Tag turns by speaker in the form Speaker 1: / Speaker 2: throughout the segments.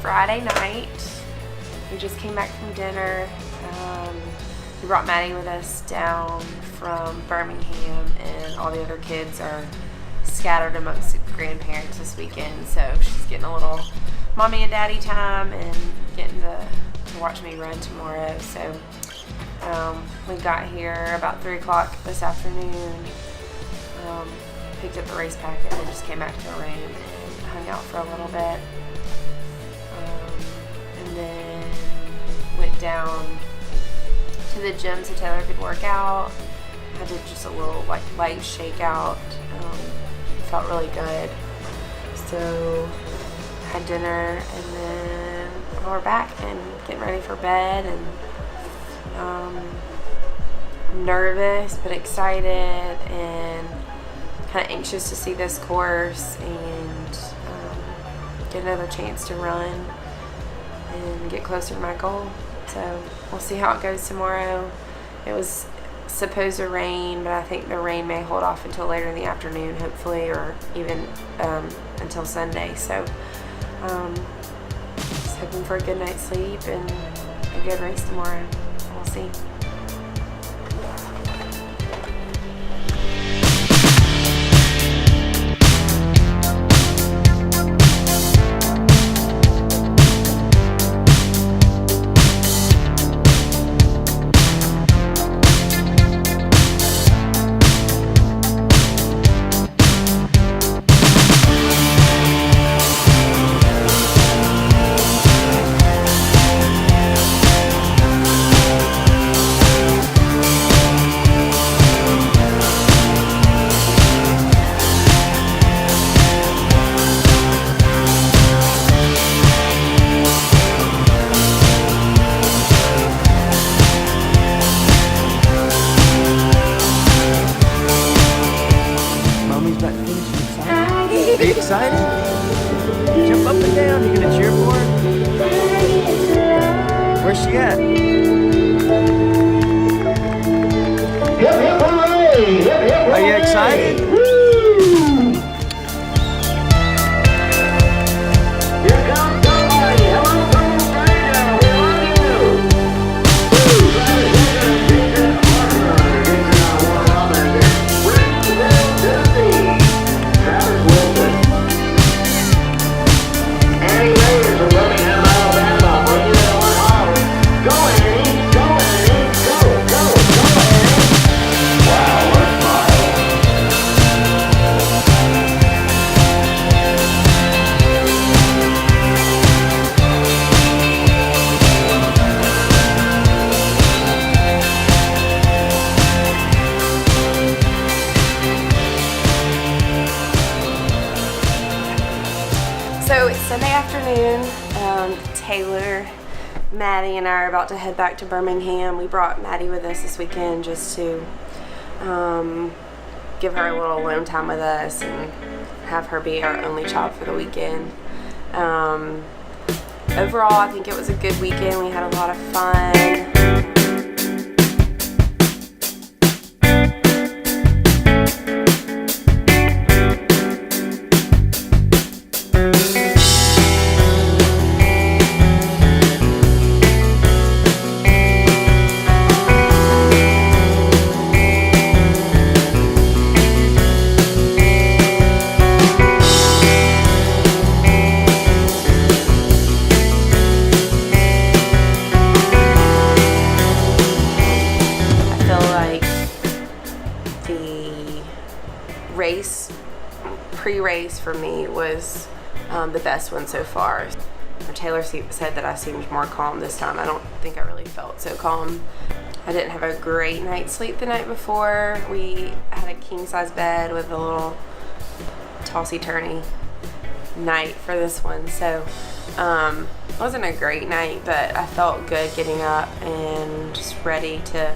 Speaker 1: Friday night. We just came back from dinner. We brought Maddie with us down from Birmingham, and all the other kids are scattered amongst grandparents this weekend, so she's getting a little mommy and daddy time and getting to watch me run tomorrow. So we got here about 3 o'clock this afternoon, picked up the race packet, and just came back to the room and hung out for a little bit, and then went down to the gym so Taylor could work out. I did just a little light shakeout. Felt really good. So had dinner, and then we're back and getting ready for bed, and nervous but excited and kind of anxious to see this course and get another chance to run and get closer to my goal. So we'll see how it goes tomorrow. It was supposed to rain, but I think the rain may hold off until later in the afternoon, hopefully, or even until Sunday. So just hoping for a good night's sleep and a good race tomorrow. We'll see.
Speaker 2: Are you excited? Jump up and down. You gonna cheer for her? Where's she at?
Speaker 3: Hip, hip, hooray! Hip, hip, hooray!
Speaker 2: Are you excited?
Speaker 3: Here comes somebody. Hello, Colonel Fraser. We love you. Travis Higgins, Jason Parker, Jason warm-up, and then Springfield, Tennessee, Travis Wilson. Annie Reyes from Birmingham, Alabama, bringing it on home. Go, Annie. Go, Annie. Go, go, go, Annie. Wow, what a smile.
Speaker 1: So it's Sunday afternoon. Taylor, Maddie, and I are about to head back to Birmingham. We brought Maddie with us this weekend just to give her a little alone time with us and have her be our only child for the weekend. Overall, I think it was a good weekend. We had a lot of fun. Pre-race for me was the best one so far. Taylor said that I seemed more calm this time. I don't think I really felt so calm. I didn't have a great night's sleep the night before. We had a king-size bed with a little tossy-turny night for this one, so it wasn't a great night, but I felt good getting up and just ready to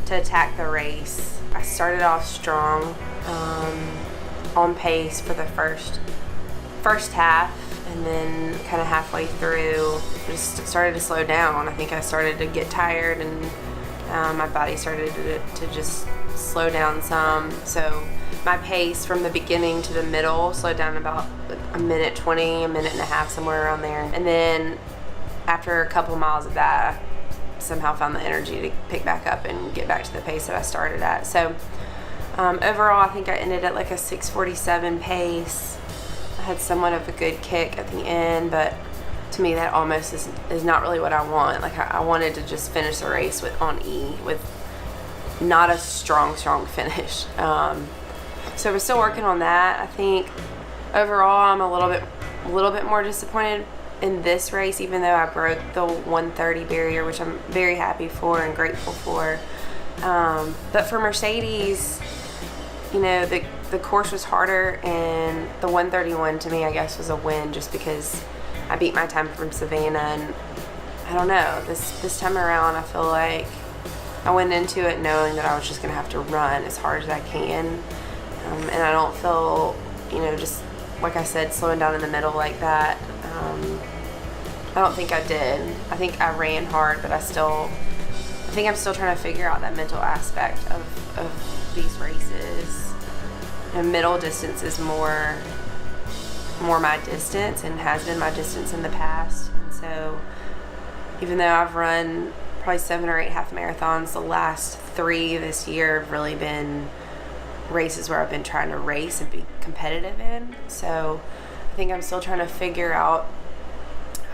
Speaker 1: attack the race. I started off strong, on pace for the first half, and then kind of halfway through just started to slow down. I think I started to get tired, and my body started to just slow down some. So my pace from the beginning to the middle slowed down about a minute 20, a minute and a half, somewhere around there. And then after a couple miles of that, I somehow found the energy to pick back up and get back to the pace that I started at. So overall, I think I ended at like a 6:47 pace. I had somewhat of a good kick at the end, but to me that almost is not really what I want. Like I wanted to just finish the race on E with not a strong finish. So we're still working on that. I think overall I'm a little bit more disappointed in this race, even though I broke the 1:30 barrier, which I'm very happy for and grateful for. But for Mercedes, you know, the course was harder, and the 1:31 to me, I guess, was a win just because I beat my time from Savannah. And I don't know, this time around, I feel like I went into it knowing that I was just going to have to run as hard as I can. And I don't feel, you know, just like I said, slowing down in the middle like that. I don't think I did. I think I ran hard, but I think I'm still trying to figure out that mental aspect of these races. And middle distance is more my distance and has been my distance in the past. And so even though I've run probably 7 or 8 half marathons, the last 3 this year have really been races where I've been trying to race and be competitive in. So I think I'm still trying to figure out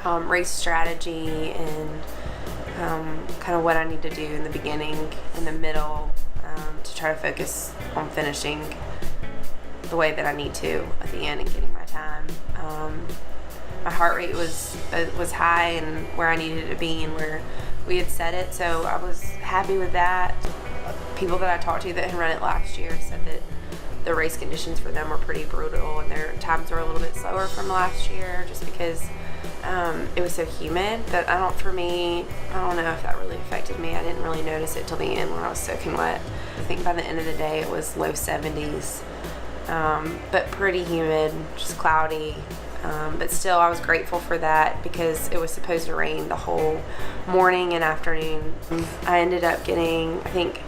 Speaker 1: race strategy and kind of what I need to do in the beginning, in the middle, to try to focus on finishing the way that I need to at the end and getting my time. My heart rate was high and where I needed it to be and where we had set it, so I was happy with that. People that I talked to that had run it last year said that the race conditions for them were pretty brutal and their times were a little bit slower from last year just because it was so humid. But I don't know if that really affected me. I didn't really notice it till the end when I was soaking wet. I think by the end of the day it was low 70s, but pretty humid, just cloudy. But still, I was grateful for that because it was supposed to rain the whole morning and afternoon. I ended up getting, I think,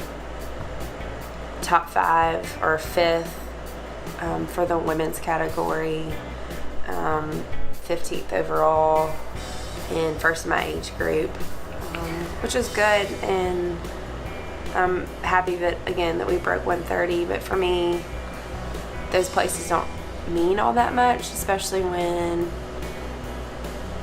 Speaker 1: top 5 or 5th for the women's category, 15th overall, and first in my age group, which is good. And I'm happy that we broke 1:30. But for me, those places don't mean all that much, especially when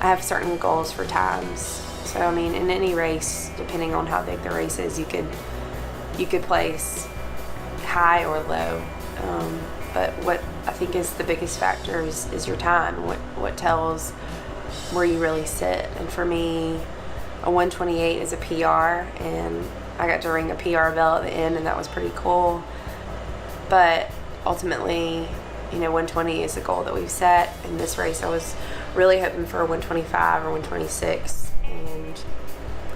Speaker 1: I have certain goals for times. So I mean, in any race, depending on how big the race is, you could place high or low. But what I think is the biggest factor is your time. What tells where you really sit. And for me, a 1:28 is a PR, and I got to ring a PR bell at the end, and that was pretty cool. But ultimately, you know, 1:20 is the goal that we've set. In this race, I was really hoping for a 1:25 or 1:26. And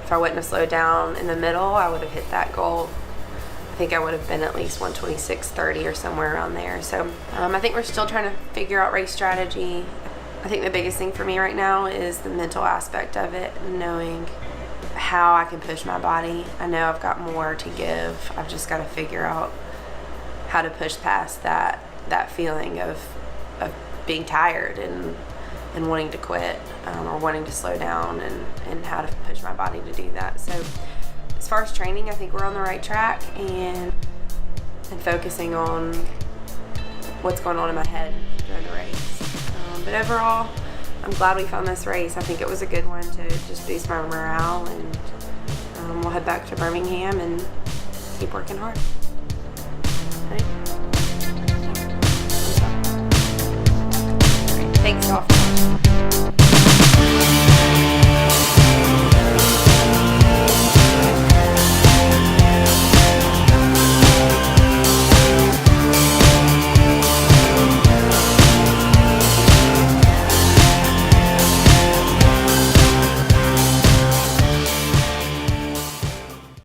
Speaker 1: if I wouldn't have slowed down in the middle, I would have hit that goal. I think I would have been at least 1:26:30 or somewhere around there. So I think we're still trying to figure out race strategy. I think the biggest thing for me right now is the mental aspect of it, knowing how I can push my body. I know I've got more to give. I've just got to figure out how to push past that feeling of being tired and wanting to quit, or wanting to slow down, and how to push my body to do that. So as far as training, I think we're on the right track and focusing on what's going on in my head during the race. But overall, I'm glad we found this race. I think it was a good one to just boost my morale, and we'll head back to Birmingham and keep working hard. Right? Thanks all for watching.